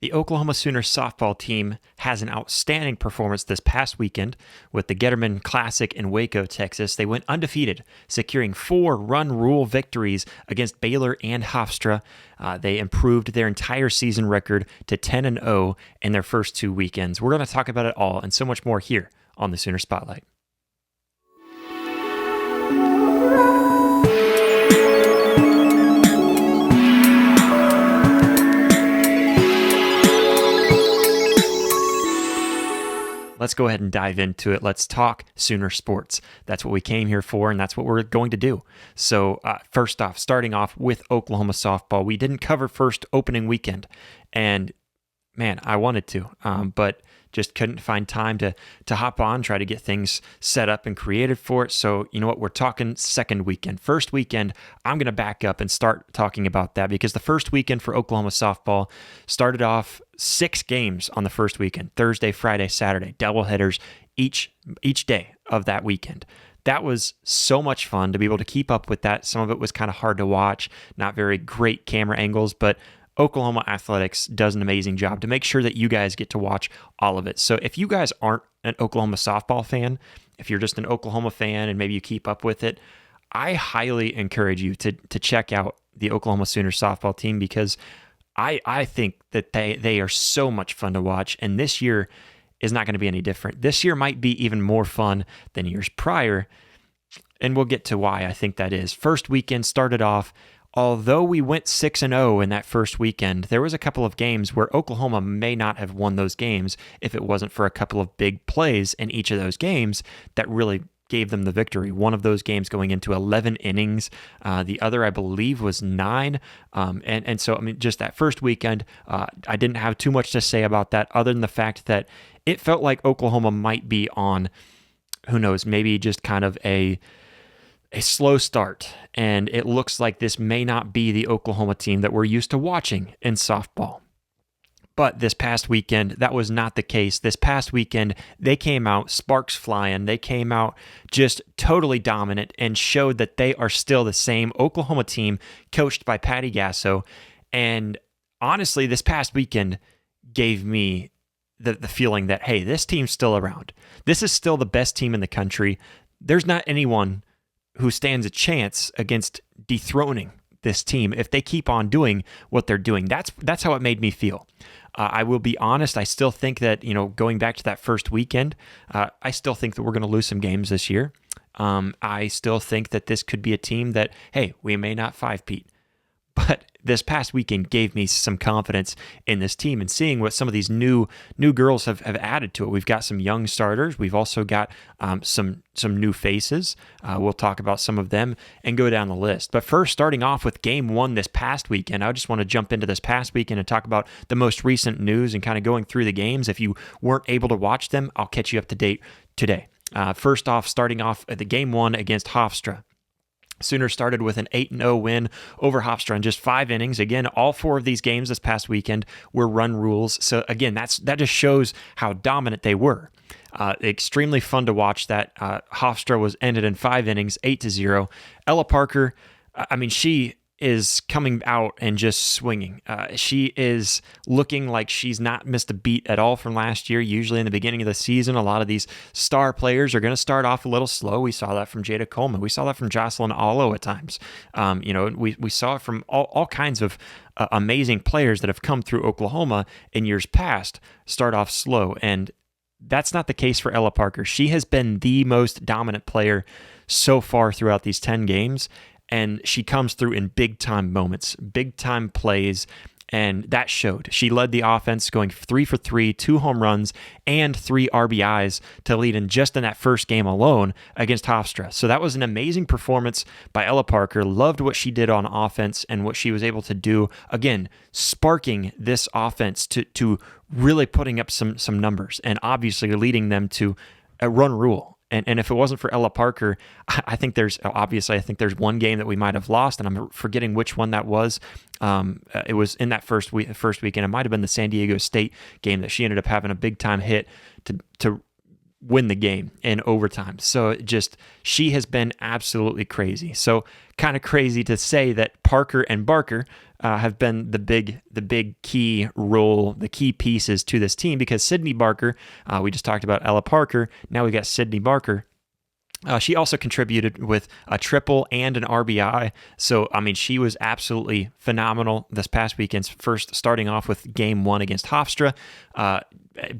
The Oklahoma Sooners softball team has an outstanding performance this past weekend with the Getterman Classic in Waco, Texas. They went undefeated, securing 4 run rule victories against Baylor and Hofstra. They improved their entire season record to 10-0 in their first 2 weekends. We're going to talk about it all and so much more here on the Sooner Spotlight. Let's go ahead and dive into it. Let's talk Sooner sports. That's what we came here for, and that's what we're going to do. So first off, starting off with Oklahoma softball, we didn't cover first opening weekend, and man, I wanted to, but just couldn't find time to hop on, try to get things set up and created for it. So you know what, we're talking second weekend. First weekend, I'm going to back up and start talking about that because the first weekend for Oklahoma softball started off 6 games on the first weekend, Thursday, Friday, Saturday, doubleheaders each day of that weekend. That was so much fun to be able to keep up with that. Some of it was kind of hard to watch, not very great camera angles, but Oklahoma Athletics does an amazing job to make sure that you guys get to watch all of it. So if you guys aren't an Oklahoma softball fan, if you're just an Oklahoma fan and maybe you keep up with it, I highly encourage you to check out the Oklahoma Sooners softball team because I think that they are so much fun to watch, and this year is not going to be any different. This year might be even more fun than years prior, and we'll get to why I think that is. First weekend started off, although we went 6-0 in that first weekend, there was a couple of games where Oklahoma may not have won those games if it wasn't for a couple of big plays in each of those games that really gave them the victory. One of those games going into 11 innings. The other, I believe, was 9. And so, I mean, just that first weekend, I didn't have too much to say about that other than the fact that it felt like Oklahoma might be on, who knows, maybe just kind of a slow start, and it looks like this may not be the Oklahoma team that we're used to watching in softball. But this past weekend, that was not the case. This past weekend, they came out sparks flying. They came out just totally dominant and showed that they are still the same Oklahoma team coached by Patty Gasso. And honestly, this past weekend gave me the feeling that, hey, this team's still around. This is still the best team in the country. There's not anyone who stands a chance against dethroning this team if they keep on doing what they're doing. That's how it made me feel. I will be honest, I still think that, going back to that first weekend, I still think that we're going to lose some games this year. I still think that this could be a team that, hey, we may not 5-peat. But this past weekend gave me some confidence in this team and seeing what some of these new girls have added to it. We've got some young starters. We've also got some new faces. We'll talk about some of them and go down the list. But first, starting off with game 1 this past weekend, I just want to jump into this past weekend and talk about the most recent news and kind of going through the games. If you weren't able to watch them, I'll catch you up to date today. First off, starting off at the game 1 against Hofstra. Sooners started with an 8-0 win over Hofstra in just 5 innings. Again, all 4 of these games this past weekend were run rules. So again, that just shows how dominant they were. Extremely fun to watch that. Hofstra was ended in 5 innings, 8-0. Ella Parker, she is coming out and just swinging. She is looking like she's not missed a beat at all from last year. Usually in the beginning of the season, a lot of these star players are going to start off a little slow. We saw that from Jada Coleman. We saw that from Jocelyn Allo at times. We saw it from all kinds of amazing players that have come through Oklahoma in years past start off slow. And that's not the case for Ella Parker. She has been the most dominant player so far throughout these 10 games. And she comes through in big-time moments, big-time plays, and that showed. She led the offense going 3 for 3, 2 home runs, and 3 RBIs to lead in just in that first game alone against Hofstra. So that was an amazing performance by Ella Parker. Loved what she did on offense and what she was able to do. Again, sparking this offense to really putting up some numbers and obviously leading them to a run rule. And if it wasn't for Ella Parker, I think there's one game that we might have lost, and I'm forgetting which one that was. It was in that first weekend. It might have been the San Diego State game that she ended up having a big time hit to win the game in overtime. So she has been absolutely crazy. So kind of crazy to say that Parker and Barker have been the big key role, the key pieces to this team, because Sydney Barker, we just talked about Ella Parker, now we got Sydney Barker. She also contributed with a triple and an RBI. So, I mean, she was absolutely phenomenal this past weekend. First, starting off with game 1 against Hofstra.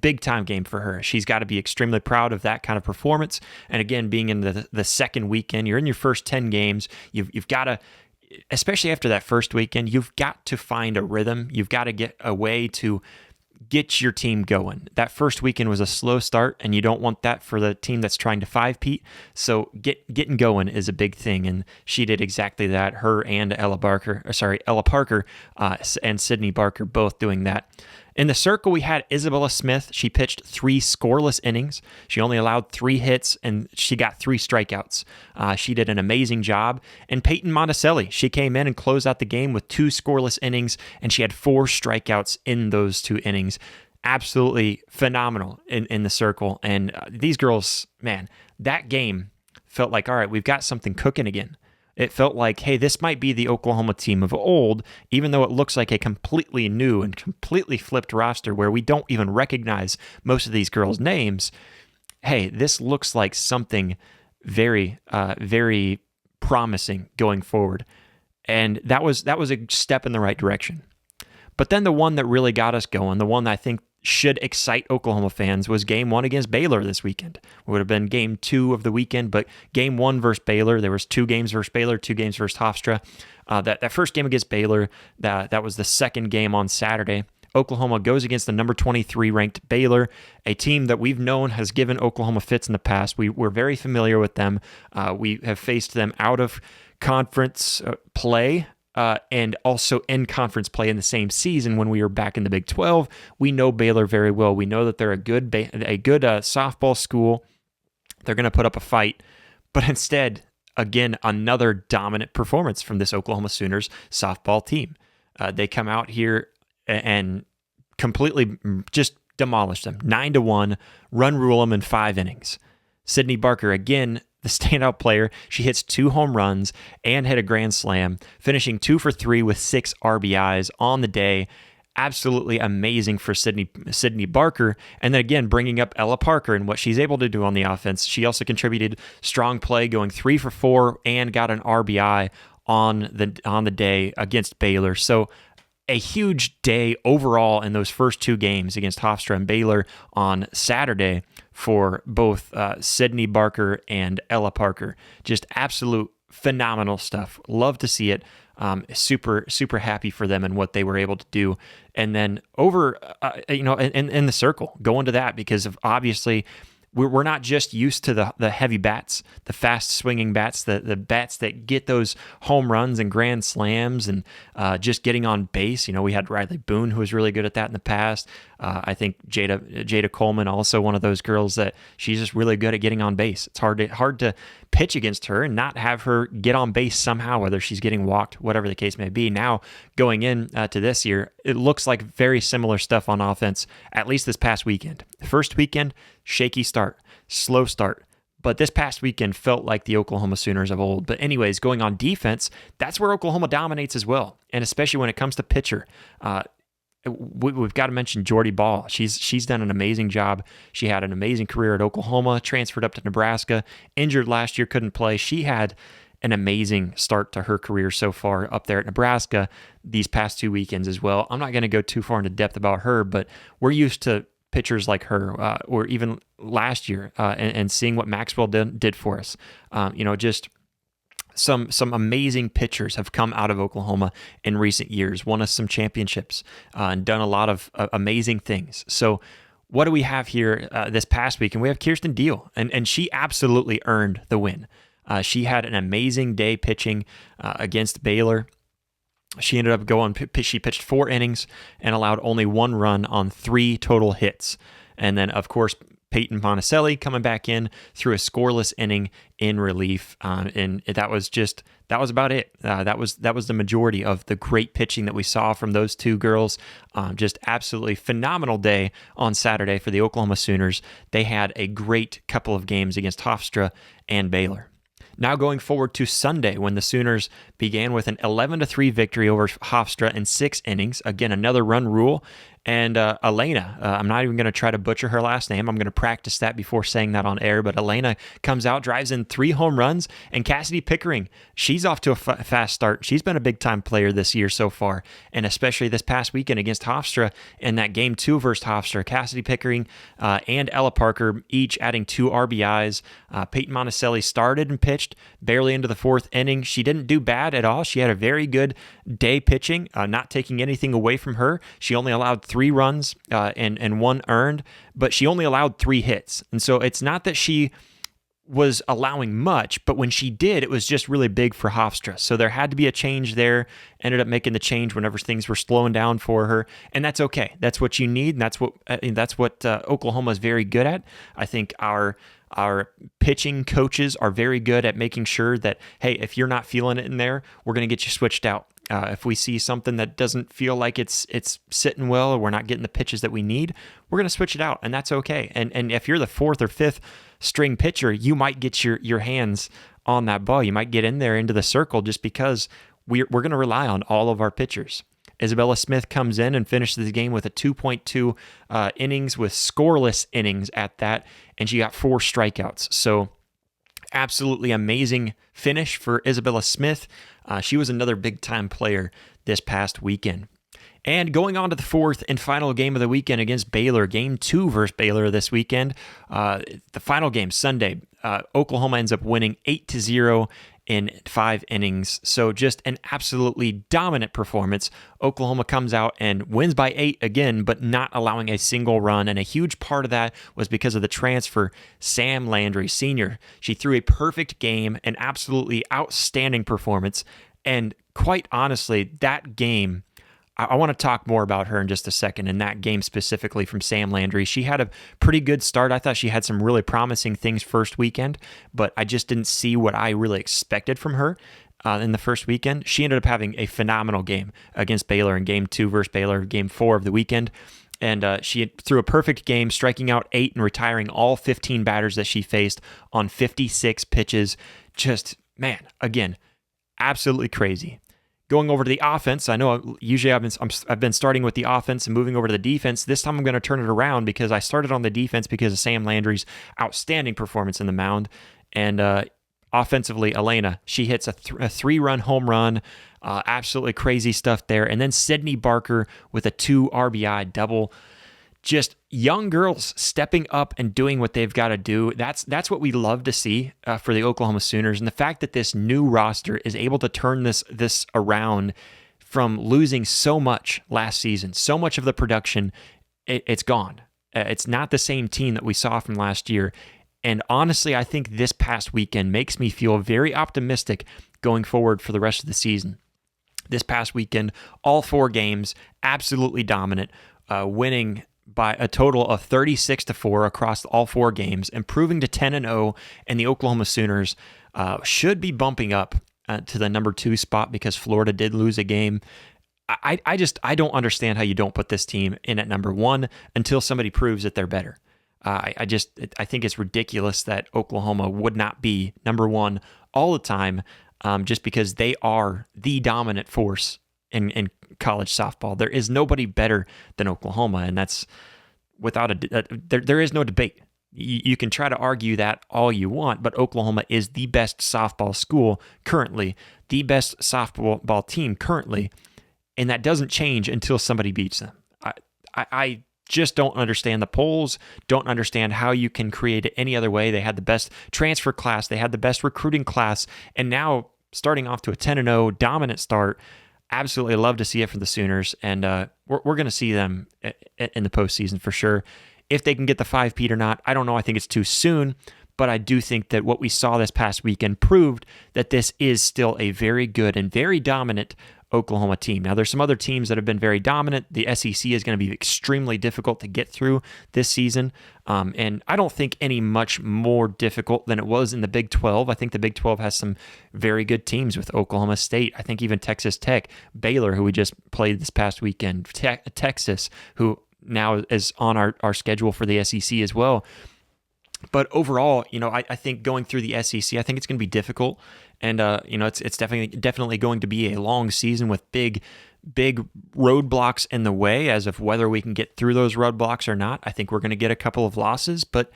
Big time game for her. She's got to be extremely proud of that kind of performance. And again, being in the second weekend, you're in your first 10 games. You've got to, especially after that first weekend, you've got to find a rhythm. You've got to get a way to get your team going. That first weekend was a slow start, and you don't want that for the team that's trying to five-peat. So getting going is a big thing, and she did exactly that. Her and Ella Parker, and Sydney Barker both doing that. In the circle, we had Isabella Smith. She pitched 3 scoreless innings. She only allowed 3 hits, and she got 3 strikeouts. She did an amazing job. And Peyton Monticelli, she came in and closed out the game with 2 scoreless innings, and she had 4 strikeouts in those 2 innings. Absolutely phenomenal in the circle. And these girls, man, that game felt like, all right, we've got something cooking again. It felt like, hey, this might be the Oklahoma team of old, even though it looks like a completely new and completely flipped roster where we don't even recognize most of these girls' names. Hey, this looks like something very, very promising going forward. And that was a step in the right direction. But then the one that really got us going, the one that I think should excite Oklahoma fans, was game 1 against Baylor this weekend. It would have been game 2 of the weekend, but game 1 versus Baylor. There was 2 games versus Baylor, 2 games versus Hofstra. That first game against Baylor, that was the second game on Saturday. Oklahoma goes against the number 23 ranked Baylor, a team that we've known has given Oklahoma fits in the past. We're very familiar with them. We have faced them out of conference play, and also in conference play in the same season when we were back in the Big 12. We know Baylor very well. We know that they're a good softball school. They're going to put up a fight. But instead, again, another dominant performance from this Oklahoma Sooners softball team. They come out here and completely just demolish them. 9-1, run rule them in 5 innings. Sydney Barker, again, the standout player. She hits 2 home runs and hit a grand slam, finishing 2 for 3 with 6 RBIs on the day. Absolutely amazing for Sydney Barker. And then again, bringing up Ella Parker and what she's able to do on the offense. She also contributed strong play, going 3 for 4 and got an RBI on the day against Baylor. So a huge day overall in those first 2 games against Hofstra and Baylor on Saturday for both Sydney Barker and Ella Parker. Just absolute phenomenal stuff. Love to see it. Super, super happy for them and what they were able to do. And then over, in the circle, go into that because of obviously we're not just used to the heavy bats, the fast swinging bats, the bats that get those home runs and grand slams and just getting on base. We had Riley Boone, who was really good at that in the past. I think Jada Coleman, also one of those girls that she's just really good at getting on base. It's hard to pitch against her and not have her get on base somehow, whether she's getting walked, whatever the case may be. Now, going in to this year, it looks like very similar stuff on offense, at least this past weekend. First weekend, shaky start, slow start. But this past weekend felt like the Oklahoma Sooners of old. But anyways, going on defense, that's where Oklahoma dominates as well. And especially when it comes to pitcher, we've got to mention Jordy Ball. She's done an amazing job. She had an amazing career at Oklahoma, transferred up to Nebraska, injured last year, couldn't play. She had an amazing start to her career so far up there at Nebraska these past 2 weekends as well. I'm not going to go too far into depth about her, but we're used to pitchers like her, or even last year, and seeing what Maxwell did for us. Just some amazing pitchers have come out of Oklahoma in recent years, won us some championships, and done a lot of amazing things. So what do we have here this past week? And we have Kirsten Deal, and she absolutely earned the win. She had an amazing day pitching against Baylor. She ended up she pitched 4 innings and allowed only 1 run on 3 total hits. And then, of course, Peyton Monticelli coming back in through a scoreless inning in relief. And that was about it. That was the majority of the great pitching that we saw from those 2 girls. Just absolutely phenomenal day on Saturday for the Oklahoma Sooners. They had a great couple of games against Hofstra and Baylor. Now going forward to Sunday, when the Sooners began with an 11-3 victory over Hofstra in 6 innings. Again, another run rule. And Elena, I'm not even going to try to butcher her last name. I'm going to practice that before saying that on air. But Elena comes out, drives in 3 home runs. And Cassidy Pickering, she's off to a fast start. She's been a big-time player this year so far, and especially this past weekend against Hofstra in that Game 2 versus Hofstra. Cassidy Pickering and Ella Parker each adding 2 RBIs. Peyton Monticelli started and pitched barely into the 4th inning. She didn't do bad at all. She had a very good day pitching, not taking anything away from her. She only allowed 3 runs and 1 earned, but she only allowed 3 hits. And so it's not that she was allowing much, but when she did, it was just really big for Hofstra. So there had to be a change there. Ended up making the change whenever things were slowing down for her, and that's okay. That's what you need, and that's what Oklahoma is very good at. I think our pitching coaches are very good at making sure that, hey, if you're not feeling it in there, we're going to get you switched out. If we see something that doesn't feel like it's sitting well, or we're not getting the pitches that we need, we're going to switch it out, and that's okay. And if you're the 4th or 5th string pitcher, you might get your hands on that ball. You might get in there into the circle just because we're going to rely on all of our pitchers. Isabella Smith comes in and finishes the game with a 2.2 innings with scoreless innings at that, and she got 4 strikeouts. So absolutely amazing finish for Isabella Smith. She was another big-time player this past weekend. And going on to the 4th and final game of the weekend against Baylor, Game 2 versus Baylor this weekend. The final game, Sunday, Oklahoma ends up winning 8-0 in 5 innings. So just an absolutely dominant performance. Oklahoma comes out and wins by 8 again, but not allowing a single run. And a huge part of that was because of the transfer, Sam Landry, Sr. She threw a perfect game, an absolutely outstanding performance. And quite honestly, that game, I want to talk more about her in just a second, in that game specifically from Sam Landry. She had a pretty good start. I thought she had some really promising things first weekend, but I just didn't see what I really expected from her in the first weekend. She ended up having a phenomenal game against Baylor in Game 2 versus Baylor, Game 4 of the weekend. And she threw a perfect game, striking out 8 and retiring all 15 batters that she faced on 56 pitches. Just, man, again, absolutely crazy. Going over to the offense, I know usually I've been starting with the offense and moving over to the defense. This time I'm going to turn it around because I started on the defense because of Sam Landry's outstanding performance in the mound. And offensively, Elena, she hits a 3-run home run. Absolutely crazy stuff there. And then Sydney Barker with a 2 RBI double. Just young girls stepping up and doing what they've got to do. That's what we love to see for the Oklahoma Sooners. And the fact that this new roster is able to turn this around from losing so much last season, so much of the production, it's gone. It's not the same team that we saw from last year. And honestly, I think this past weekend makes me feel very optimistic going forward for the rest of the season. This past weekend, all 4 games, absolutely dominant, winning by a total of 36-4 across all 4 games, improving to 10-0, and the Oklahoma Sooners should be bumping up to the number 2 spot because Florida did lose a game. I don't understand how you don't put this team in at number 1 until somebody proves that they're better. I think it's ridiculous that Oklahoma would not be number 1 all the time just because they are the dominant force in college softball. There is nobody better than Oklahoma, and that's without there is no debate. You can try to argue that all you want, but Oklahoma is the best softball school currently, the best softball team currently, and that doesn't change until somebody beats them. I just don't understand the polls, don't understand how you can create it any other way. They had the best transfer class, they had the best recruiting class, and now starting off to a 10-0 dominant start. Absolutely love to see it for the Sooners, and we're going to see them in the postseason for sure. If they can get the 5-peat or not, I don't know. I think it's too soon, but I do think that what we saw this past weekend proved that this is still a very good and very dominant Oklahoma team. Now, there's some other teams that have been very dominant. The SEC is going to be extremely difficult to get through this season, and I don't think any much more difficult than it was in the Big 12. I think the Big 12 has some very good teams with Oklahoma State. I think even Texas Tech, Baylor, who we just played this past weekend, Texas, who now is on our schedule for the SEC as well. But overall, I think going through the SEC, I think it's going to be difficult, and it's definitely going to be a long season with big roadblocks in the way. As of whether we can get through those roadblocks or not, I think we're going to get a couple of losses, but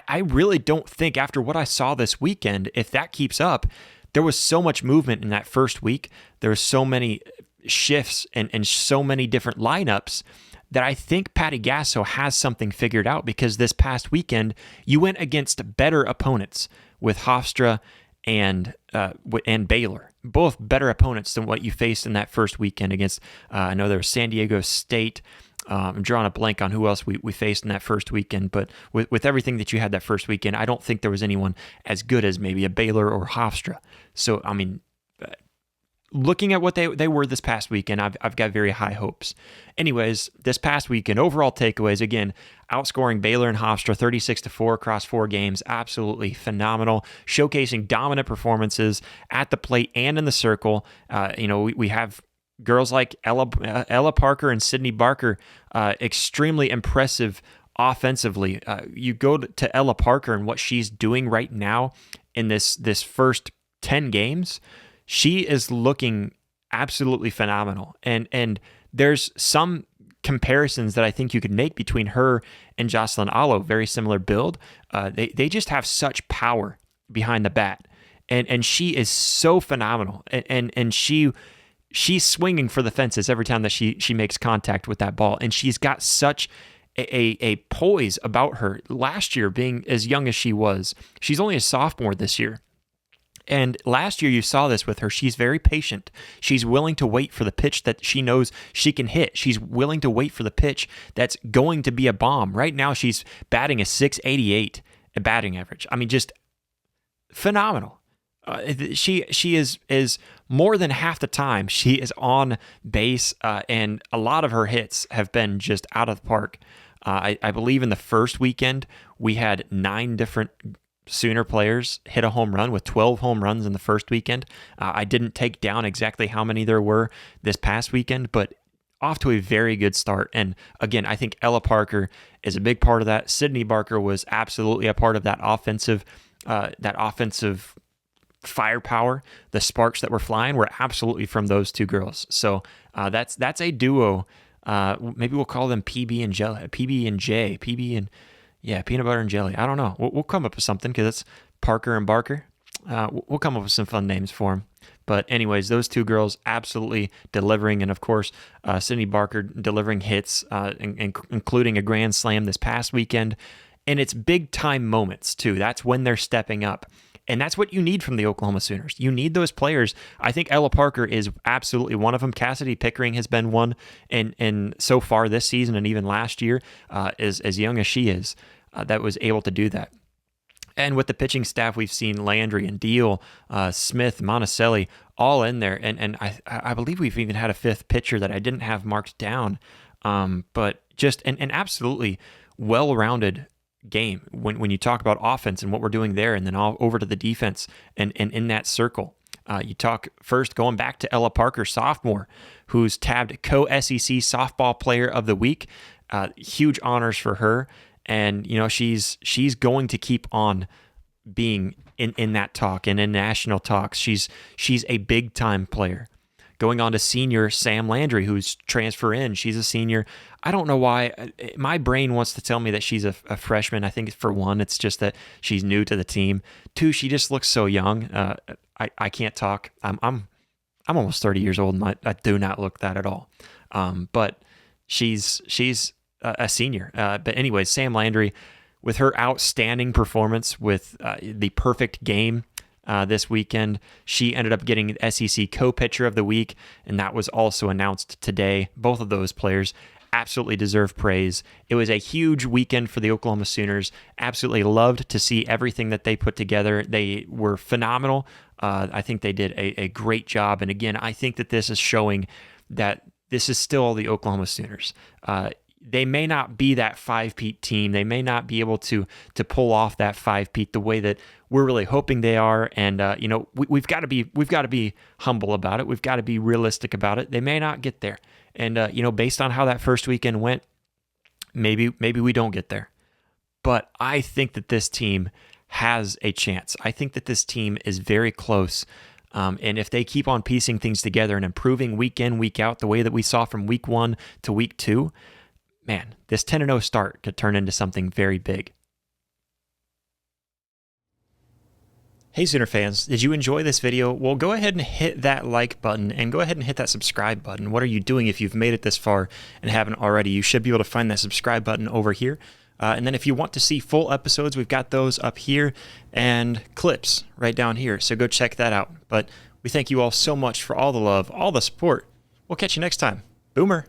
I really don't think, after what I saw this weekend, if that keeps up, there was so much movement in that first week. There were so many shifts and so many different lineups that I think Patty Gasso has something figured out, because this past weekend you went against better opponents with Hofstra and Baylor, both better opponents than what you faced in that first weekend against, I know there was San Diego State. I'm drawing a blank on who else we faced in that first weekend, but with everything that you had that first weekend, I don't think there was anyone as good as maybe a Baylor or Hofstra. So, I mean, looking at what they were this past weekend, I've got very high hopes. Anyways, this past weekend, overall takeaways, again, outscoring Baylor and Hofstra 36-4 across 4 games, absolutely phenomenal, showcasing dominant performances at the plate and in the circle. We have girls like Ella Parker and Sydney Barker, extremely impressive offensively. You go to Ella Parker and what she's doing right now in this first 10 games, she is looking absolutely phenomenal. And there's some comparisons that I think you could make between her and Jocelyn Alo, very similar build. They just have such power behind the bat. And she is so phenomenal. And she's swinging for the fences every time that she makes contact with that ball. And she's got such a poise about her. Last year, being as young as she was, she's only a sophomore this year. And last year you saw this with her. She's very patient. She's willing to wait for the pitch that she knows she can hit. She's willing to wait for the pitch that's going to be a bomb. Right now she's batting a .688 batting average. I mean, just phenomenal. She is more than half the time she is on base, and a lot of her hits have been just out of the park. I believe in the first weekend we had 9 different Sooner players hit a home run, with 12 home runs in the first weekend. I didn't take down exactly how many there were this past weekend, but off to a very good start. And again, I think Ella Parker is a big part of that. Sydney Barker was absolutely a part of that offensive firepower. The sparks that were flying were absolutely from those 2 girls. So that's a duo. Maybe we'll call them PB and J, peanut butter and jelly. I don't know. We'll come up with something, because it's Parker and Barker. We'll come up with some fun names for them. But anyways, those 2 girls absolutely delivering. And of course, Sydney Barker delivering hits, including a grand slam this past weekend. And it's big time moments too. That's when they're stepping up. And that's what you need from the Oklahoma Sooners. You need those players. I think Ella Parker is absolutely one of them. Cassidy Pickering has been one, and so far this season and even last year, as young as she is, that was able to do that. And with the pitching staff, we've seen Landry and Deal, Smith, Monticelli, all in there. And I believe we've even had a 5th pitcher that I didn't have marked down. But just an absolutely well-rounded game when you talk about offense and what we're doing there, and then all over to the defense and in that circle. You talk first going back to Ella Parker, sophomore, who's tabbed co-SEC softball player of the week. Huge honors for her. And, she's going to keep on being in that talk and in national talks. She's a big time player. Going on to senior Sam Landry, who's transfer in. She's a senior. I don't know why. My brain wants to tell me that she's a freshman. I think for one, it's just that she's new to the team. 2, she just looks so young. I can't talk. I'm almost 30 years old, and I do not look that at all. But she's a senior. But anyways, Sam Landry, with her outstanding performance with the perfect game this weekend, she ended up getting SEC co-pitcher of the week, and that was also announced today. Both of those players absolutely deserve praise. It was a huge weekend for the Oklahoma Sooners. Absolutely loved to see everything that they put together. They were phenomenal. I think they did a great job. And again, I think that this is showing that this is still the Oklahoma Sooners. They may not be that 5-peat team. They may not be able to pull off that 5-peat the way that we're really hoping they are. And we've got to be humble about it. We've got to be realistic about it. They may not get there. And based on how that first weekend went, maybe we don't get there. but I think that this team has a chance. I think that this team is very close. And if they keep on piecing things together and improving week in, week out, the way that we saw from week 1 to week 2, man, this 10-0 start could turn into something very big. Hey Sooner fans, did you enjoy this video? Well, go ahead and hit that like button and go ahead and hit that subscribe button. What are you doing if you've made it this far and haven't already? You should be able to find that subscribe button over here. And then if you want to see full episodes, we've got those up here and clips right down here. So go check that out. But we thank you all so much for all the love, all the support. We'll catch you next time. Boomer.